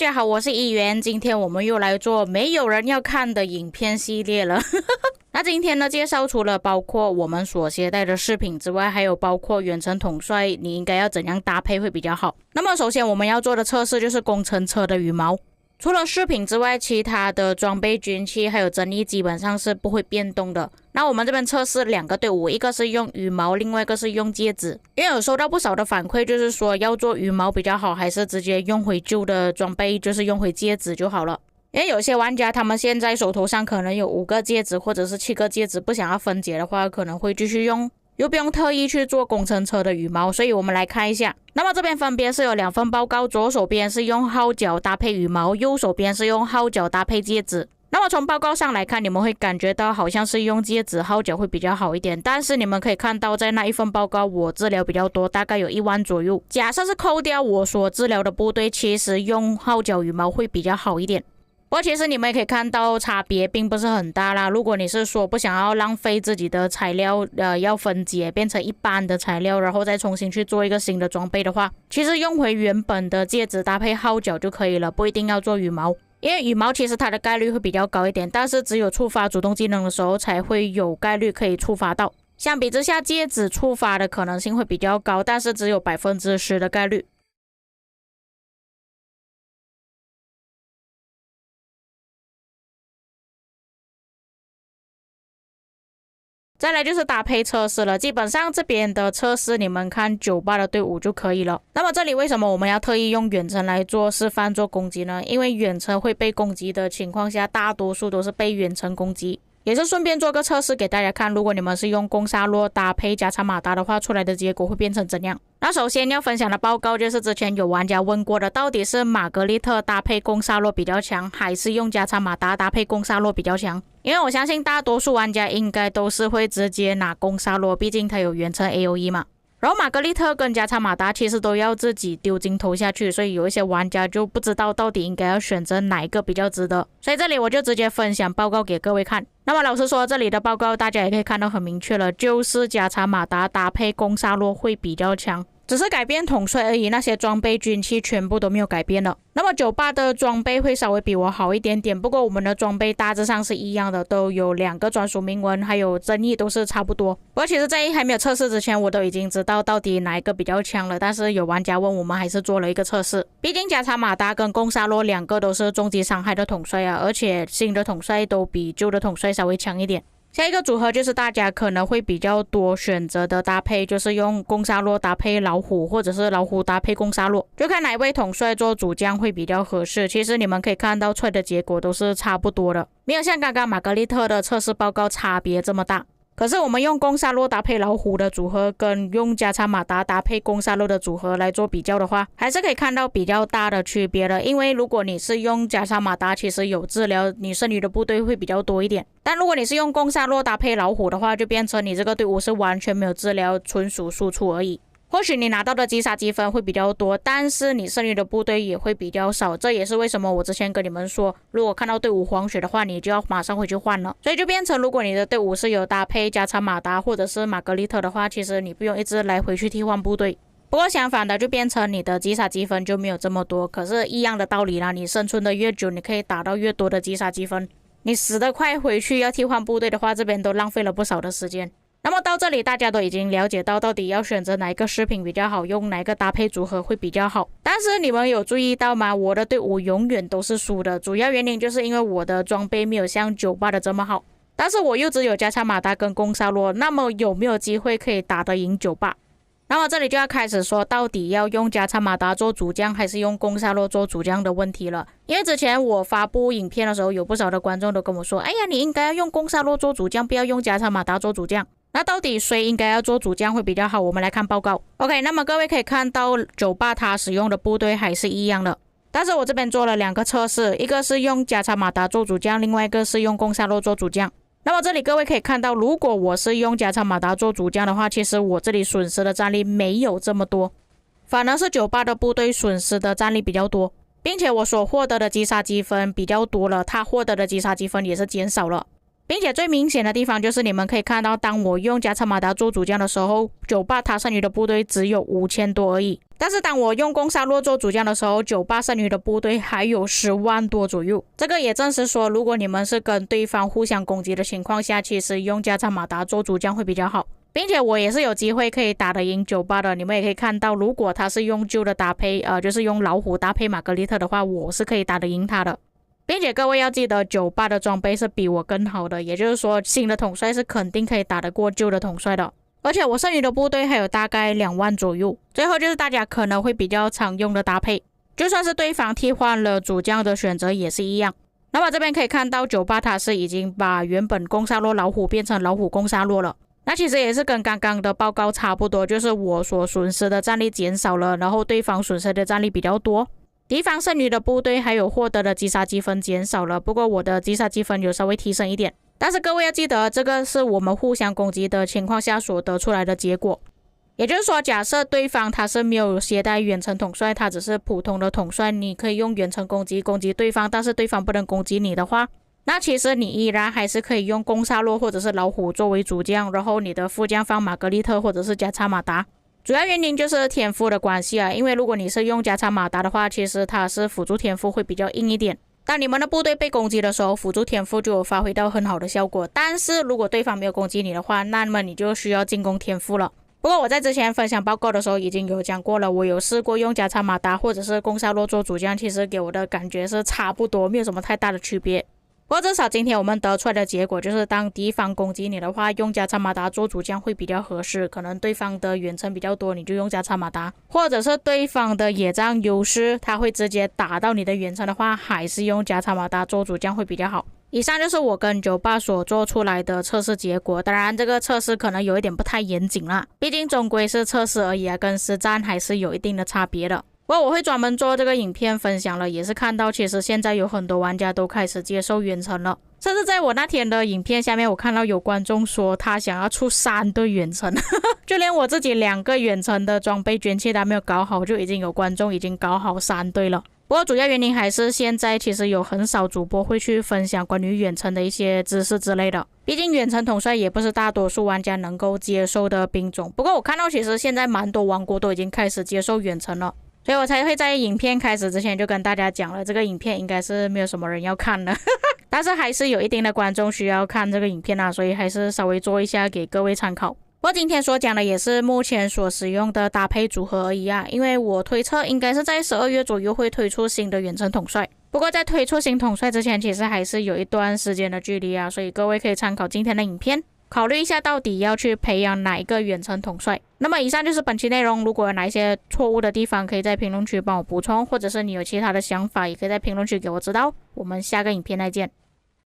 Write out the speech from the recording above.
家好，我是议员，今天我们又来做没有人要看的影片系列了。那今天呢，介绍除了包括我们所携带的饰品之外，还有包括远程统帅，你应该要怎样搭配会比较好。那么首先我们要做的测试就是工程车的羽毛。除了饰品之外，其他的装备、军器还有争议基本上是不会变动的。那我们这边测试两个队伍，一个是用羽毛，另外一个是用戒指。因为有收到不少的反馈，就是说要做羽毛比较好，还是直接用回旧的装备，就是用回戒指就好了。因为有些玩家他们现在手头上可能有5个戒指或者是7个戒指，不想要分解的话，可能会继续用，又不用特意去做工程车的羽毛。所以我们来看一下，那么这边分别是有2份报告，左手边是用号角搭配羽毛，右手边是用号角搭配戒指。那么从报告上来看，你们会感觉到好像是用戒指号角会比较好一点，但是你们可以看到在那一份报告我治疗比较多，大概有1万左右。假设是扣掉我所治疗的部队，其实用号角羽毛会比较好一点。不过其实你们也可以看到差别并不是很大啦。如果你是说不想要浪费自己的材料，要分解变成一般的材料，然后再重新去做一个新的装备的话，其实用回原本的戒指搭配号角就可以了，不一定要做羽毛。因为羽毛其实它的概率会比较高一点，但是只有触发主动技能的时候才会有概率可以触发到。相比之下，戒指触发的可能性会比较高，但是只有10%的概率。再来就是搭配测试了，基本上这边的测试你们看98的队伍就可以了。那么这里为什么我们要特意用远程来做示范做攻击呢？因为远程会被攻击的情况下，大多数都是被远程攻击。也是顺便做个测试给大家看，如果你们是用攻杀洛搭配加长马达的话，出来的结果会变成怎样。那首先要分享的报告就是之前有玩家问过的，到底是玛格丽特搭配攻杀洛比较强，还是用加长马达搭配攻杀洛比较强？因为我相信大多数玩家应该都是会直接拿攻杀洛，毕竟它有远程 AOE 嘛。然后玛格丽特跟加长马达其实都要自己丢镜头下去，所以有一些玩家就不知道到底应该要选择哪一个比较值得。所以这里我就直接分享报告给各位看。那么老实说，这里的报告大家也可以看到很明确了，就是加长马达搭配攻杀洛会比较强。只是改变统帅而已，那些装备军器全部都没有改变了。那么98的装备会稍微比我好一点点，不过我们的装备大致上是一样的，都有2个专属铭文，还有争议都是差不多。不过其实在还没有测试之前，我都已经知道到底哪一个比较强了，但是有玩家问，我们还是做了一个测试。毕竟加长马达跟攻杀洛2个都是终极伤害的统帅啊，而且新的统帅都比旧的统帅稍微强一点。下一个组合就是大家可能会比较多选择的搭配，就是用攻杀洛搭配老虎，或者是老虎搭配攻杀洛，就看哪一位统帅做主将会比较合适。其实你们可以看到出来的结果都是差不多的，没有像刚刚玛格丽特的测试报告差别这么大。可是我们用攻杀洛搭配老虎的组合跟用加长马达搭配攻杀洛的组合来做比较的话，还是可以看到比较大的区别的。因为如果你是用加长马达，其实有治疗你剩余的部队会比较多一点，但如果你是用攻杀洛搭配老虎的话，就变成你这个队伍是完全没有治疗，纯属输出而已。或许你拿到的击杀积分会比较多，但是你剩余的部队也会比较少，这也是为什么我之前跟你们说，如果看到队伍黄血的话，你就要马上回去换了。所以就变成如果你的队伍是有搭配加长马达或者是玛格丽特的话，其实你不用一直来回去替换部队。不过相反的，就变成你的击杀积分就没有这么多，可是一样的道理啦，你生存的越久，你可以打到越多的击杀积分。你死得快回去要替换部队的话，这边都浪费了不少的时间。那么到这里大家都已经了解到底要选择哪一个饰品比较好用，哪一个搭配组合会比较好。但是你们有注意到吗？我的队伍永远都是输的，主要原因就是因为我的装备没有像98的这么好，但是我又只有加长马达跟攻杀洛，那么有没有机会可以打得赢98？那么这里就要开始说到底要用加长马达做主将还是用攻杀洛做主将的问题了。因为之前我发布影片的时候，有不少的观众都跟我说，哎呀，你应该要用攻杀洛做主将，不要用加长马达做主将。那到底谁应该要做主将会比较好？我们来看报告。OK， 那么各位可以看到98他使用的部队还是一样的，但是我这边做了2个测试，一个是用加长马达做主将，另外一个是用攻杀洛做主将。那么这里各位可以看到，如果我是用加长马达做主将的话，其实我这里损失的战力没有这么多，反而是98的部队损失的战力比较多，并且我所获得的击杀积分比较多了，他获得的击杀积分也是减少了。并且最明显的地方就是你们可以看到，当我用加策马达做主将的时候，98他剩余的部队只有5000多而已。但是当我用攻沙洛做主将的时候，98剩余的部队还有10万多左右。这个也正是说，如果你们是跟对方互相攻击的情况下，其实用加策马达做主将会比较好。并且我也是有机会可以打得赢98的，你们也可以看到，如果他是用旧的搭配，就是用老虎搭配玛格丽特的话，我是可以打得赢他的。并且各位要记得，98的装备是比我更好的，也就是说新的统帅是肯定可以打得过旧的统帅的。而且我剩余的部队还有大概2万左右。最后就是大家可能会比较常用的搭配，就算是对方替换了主将的选择也是一样。那么这边可以看到98他是已经把原本攻沙洛老虎变成老虎攻沙洛了。那其实也是跟刚刚的报告差不多，就是我所损失的战力减少了，然后对方损失的战力比较多。敌方剩余的部队还有获得的击杀积分减少了，不过我的击杀积分有稍微提升一点。但是各位要记得，这个是我们互相攻击的情况下所得出来的结果。也就是说，假设对方他是没有携带远程统帅，他只是普通的统帅，你可以用远程攻击对方，但是对方不能攻击你的话，那其实你依然还是可以用攻沙洛或者是老虎作为主将，然后你的副将放玛格丽特或者是加插马达。主要原因就是天赋的关系啊，因为如果你是用加插马达的话，其实它是辅助天赋会比较硬一点。当你们的部队被攻击的时候，辅助天赋就有发挥到很好的效果。但是如果对方没有攻击你的话，那么你就需要进攻天赋了。不过我在之前分享报告的时候已经有讲过了，我有试过用加插马达或者是攻沙洛做主将，其实给我的感觉是差不多，没有什么太大的区别。不过至少今天我们得出来的结果就是，当敌方攻击你的话，用加插马达做主将会比较合适。可能对方的远程比较多，你就用加插马达，或者是对方的野战优势，他会直接打到你的远程的话，还是用加插马达做主将会比较好。以上就是我跟98所做出来的测试结果，当然这个测试可能有一点不太严谨啦，毕竟终归是测试而已啊，跟实战还是有一定的差别的。不过我会专门做这个影片分享了，也是看到其实现在有很多玩家都开始接受远程了，甚至在我那天的影片下面，我看到有观众说他想要出3对远程就连我自己2个远程的装备捐弃还没有搞好，就已经有观众已经搞好3对了。不过主要原因还是现在其实有很少主播会去分享关于远程的一些知识之类的，毕竟远程统帅也不是大多数玩家能够接受的兵种。不过我看到其实现在蛮多王国都已经开始接受远程了，所以我才会在影片开始之前就跟大家讲了，这个影片应该是没有什么人要看的但是还是有一定的观众需要看这个影片啊，所以还是稍微做一下给各位参考。不过今天所讲的也是目前所使用的搭配组合而已啊，因为我推测应该是在12月左右会推出新的远程统帅。不过在推出新统帅之前，其实还是有一段时间的距离啊，所以各位可以参考今天的影片，考虑一下到底要去培养哪一个远程统帅。那么以上就是本期内容，如果有哪一些错误的地方，可以在评论区帮我补充，或者是你有其他的想法，也可以在评论区给我知道。我们下个影片再见。